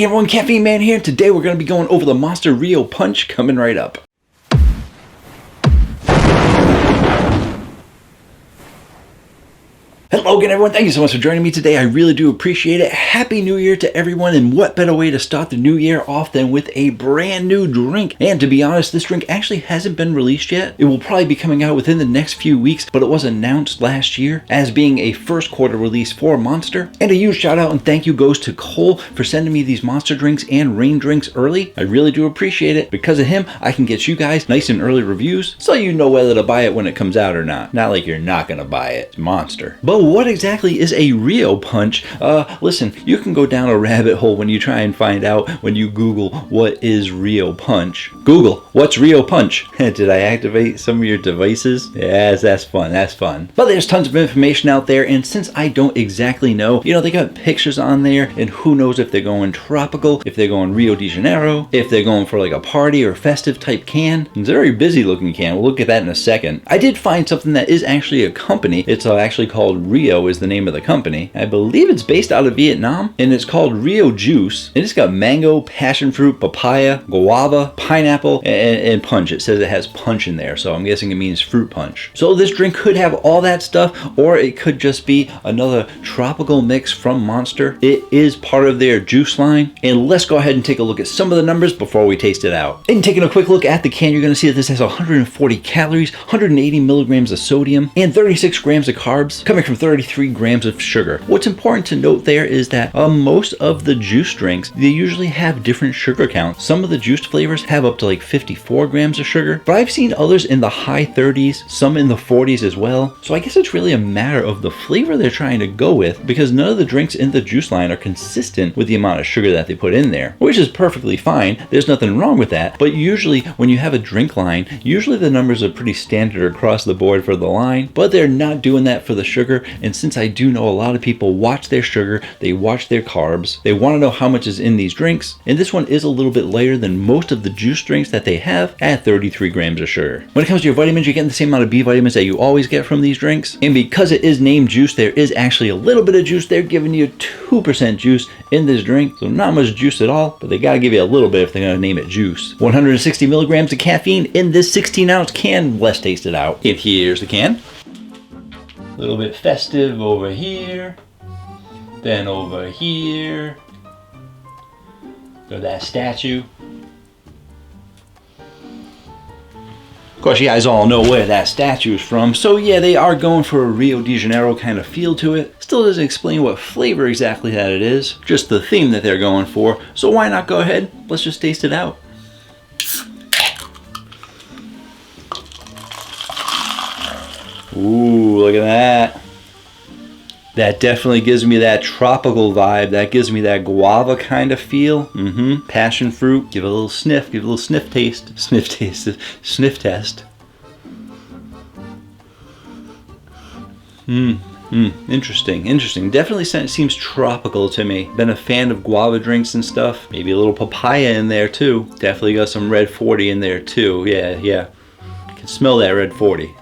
Hey everyone, Caffeine Man here. Today we're going to be going over the Monster Rio Punch coming right up. Hello again everyone, thank you so much for joining me today. I really do appreciate it. Happy New Year to everyone, and what better way to start the new year off than with a brand new drink. And to be honest, this drink actually hasn't been released yet. It will probably be coming out within the next few weeks, but it was announced last year as being a first quarter release for Monster. And a huge shout out and thank you goes to Cole for sending me these Monster drinks and Rain drinks early. I really do appreciate it. Because of him, I can get you guys nice and early reviews so you know whether to buy it when it comes out or not. Not like you're not gonna buy it. It's Monster. But what exactly is a Rio Punch? Listen, you can go down a rabbit hole when you try and find out when you Google what is Rio Punch. Google, what's Rio Punch? Did I activate some of your devices? Yes, that's fun, that's fun. But there's tons of information out there, and since I don't exactly know, they got pictures on there, and who knows if they're going tropical, if they're going Rio de Janeiro, if they're going for like a party or festive type can. It's a very busy looking can. We'll look at that in a second. I did find something that is actually a company. It's actually called Rio is the name of the company. I believe it's based out of Vietnam, and it's called Rio Juice. And it's got mango, passion fruit, papaya, guava, pineapple, and punch. It says it has punch in there, so I'm guessing it means fruit punch. So this drink could have all that stuff, or it could just be another tropical mix from Monster. It is part of their juice line, and let's go ahead and take a look at some of the numbers before we taste it out. And taking a quick look at the can, you're going to see that this has 140 calories, 180 milligrams of sodium, and 36 grams of carbs, coming from 33 grams of sugar. What's important to note there is that most of the juice drinks, they usually have different sugar counts. Some of the juiced flavors have up to like 54 grams of sugar, but I've seen others in the high 30s, some in the 40s as well. So I guess it's really a matter of the flavor they're trying to go with, because none of the drinks in the juice line are consistent with the amount of sugar that they put in there, which is perfectly fine. There's nothing wrong with that. But usually when you have a drink line, usually the numbers are pretty standard across the board for the line, but they're not doing that for the sugar. And since I do know a lot of people watch their sugar, they watch their carbs, they want to know how much is in these drinks, and this one is a little bit lighter than most of the juice drinks that they have at 33 grams of sugar. When it comes to your vitamins, you're getting the same amount of B vitamins that you always get from these drinks, and because it is named juice, there is actually a little bit of juice. They're giving you 2% juice in this drink, so not much juice at all, but they gotta give you a little bit if they're gonna name it juice. 160 milligrams of caffeine in this 16-ounce can. Let's taste it out. And here's the can. A little bit festive over here, then over here, got that statue. Of course, you guys all know where that statue is from, so yeah, they are going for a Rio de Janeiro kind of feel to it. Still doesn't explain what flavor exactly that it is, just the theme that they're going for, so why not go ahead, let's just taste it out. Ooh, look at that. That definitely gives me that tropical vibe. That gives me that guava kind of feel. Passion fruit. Give it a little sniff. Give it a little sniff taste. Sniff taste. Sniff test. Interesting. Definitely seems tropical to me. Been a fan of guava drinks and stuff. Maybe a little papaya in there too. Definitely got some red 40 in there too. Yeah. Can smell that red 40.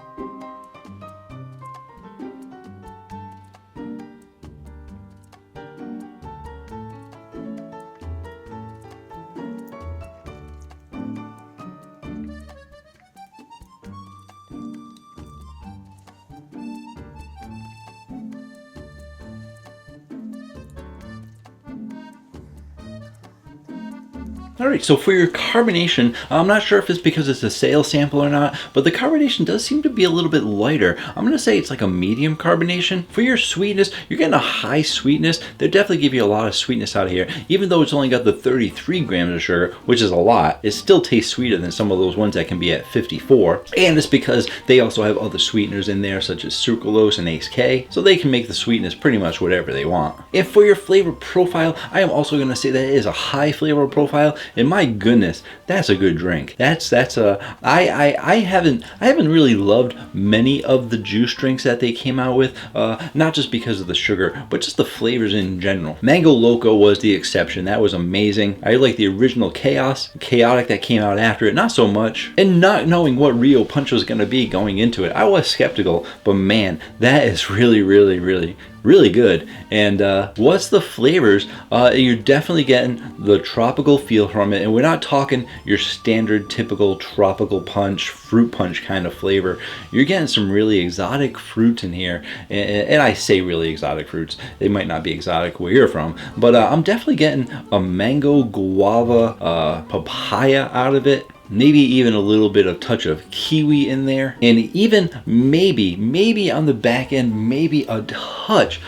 Alright, so for your carbonation, I'm not sure if it's because it's a sale sample or not, but the carbonation does seem to be a little bit lighter. I'm going to say it's like a medium carbonation. For your sweetness, you're getting a high sweetness. They definitely give you a lot of sweetness out of here. Even though it's only got the 33 grams of sugar, which is a lot, it still tastes sweeter than some of those ones that can be at 54. And it's because they also have other sweeteners in there, such as sucralose and Ace K, so they can make the sweetness pretty much whatever they want. And for your flavor profile, I am also going to say that it is a high flavor profile. And my goodness, that's a good drink. I haven't really loved many of the juice drinks that they came out with, not just because of the sugar, but just the flavors in general. Mango Loco was the exception. That was amazing. I like the original Chaotic that came out after it, not so much. And not knowing what Rio Punch was going to be going into it, I was skeptical, but man, that is really really good. And what's the flavors? You're definitely getting the tropical feel from it, and we're not talking your standard typical tropical punch, fruit punch kind of flavor. You're getting some really exotic fruits in here, and I say really exotic fruits. They might not be exotic where you're from, but I'm definitely getting a mango, guava, papaya out of it. Maybe even a little bit of touch of kiwi in there, and even maybe on the back end, maybe a touch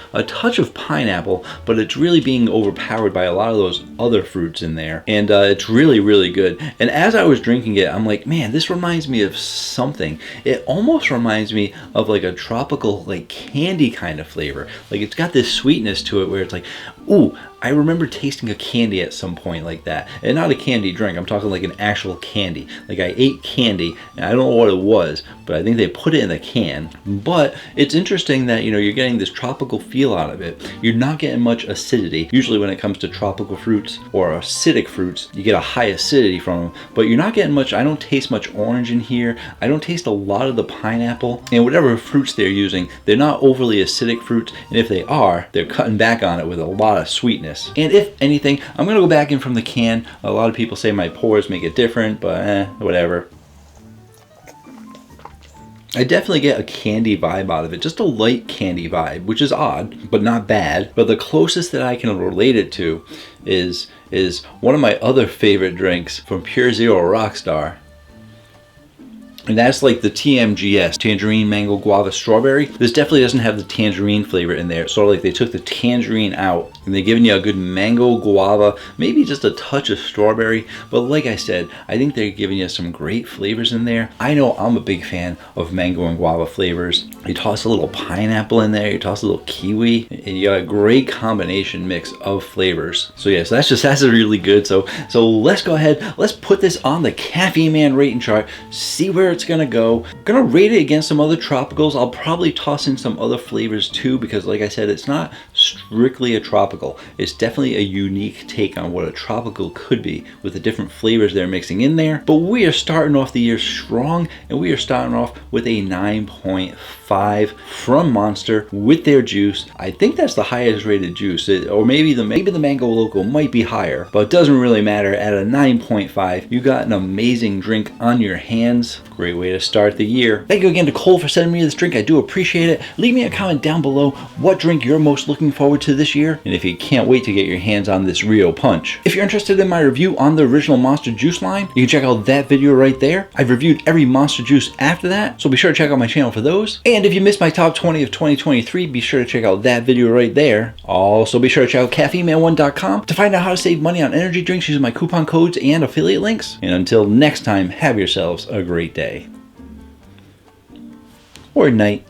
of pineapple, but it's really being overpowered by a lot of those other fruits in there, and it's really good. And as I was drinking it, I'm like, man, this reminds me of something. It almost reminds me of like a tropical, like candy kind of flavor. Like it's got this sweetness to it where it's like, ooh, I remember tasting a candy at some point like that. And not a candy drink, I'm talking like an actual candy. Like I ate candy, and I don't know what it was, but I think they put it in a can. But it's interesting that, you know, you're getting this tropical feel out of it. You're not getting much acidity. Usually when it comes to tropical fruits or acidic fruits, you get a high acidity from them, but you're not getting much. I don't taste much orange in here. I don't taste a lot of the pineapple, and whatever fruits they're using, they're not overly acidic fruits, and if they are, they're cutting back on it with a lot of sweetness. And if anything, I'm gonna go back in from the can. A lot of people say my pores make it different, but whatever. I definitely get a candy vibe out of it, just a light candy vibe, which is odd, but not bad. But the closest that I can relate it to is one of my other favorite drinks from Pure Zero Rockstar. And that's like the TMGS, tangerine, mango, guava, strawberry. This definitely doesn't have the tangerine flavor in there. It's sort of like they took the tangerine out and they're giving you a good mango, guava, maybe just a touch of strawberry. But like I said, I think they're giving you some great flavors in there. I know I'm a big fan of mango and guava flavors. You toss a little pineapple in there, you toss a little kiwi, and you got a great combination mix of flavors. So yeah, so that's really good. So let's go ahead, let's put this on the Caffeine Man rating chart, see where it's gonna go. I'm gonna rate it against some other tropicals. I'll probably toss in some other flavors too, because like I said, it's not strictly a tropical. It's definitely a unique take on what a tropical could be with the different flavors they're mixing in there. But we are starting off the year strong, and we are starting off with a 9.5 from Monster with their juice. I think that's the highest rated juice, or maybe the Mango Loco might be higher, but it doesn't really matter. At a 9.5, you got an amazing drink on your hands. Great way to start the year. Thank you again to Cole for sending me this drink. I do appreciate it. Leave me a comment down below what drink you're most looking forward to this year, and if you can't wait to get your hands on this Rio Punch. If you're interested in my review on the original Monster Juice line, you can check out that video right there. I've reviewed every Monster Juice after that, so be sure to check out my channel for those. And if you missed my top 20 of 2023, be sure to check out that video right there. Also, be sure to check out caffeineman1.com to find out how to save money on energy drinks using my coupon codes and affiliate links. And until next time, have yourselves a great day. Or night.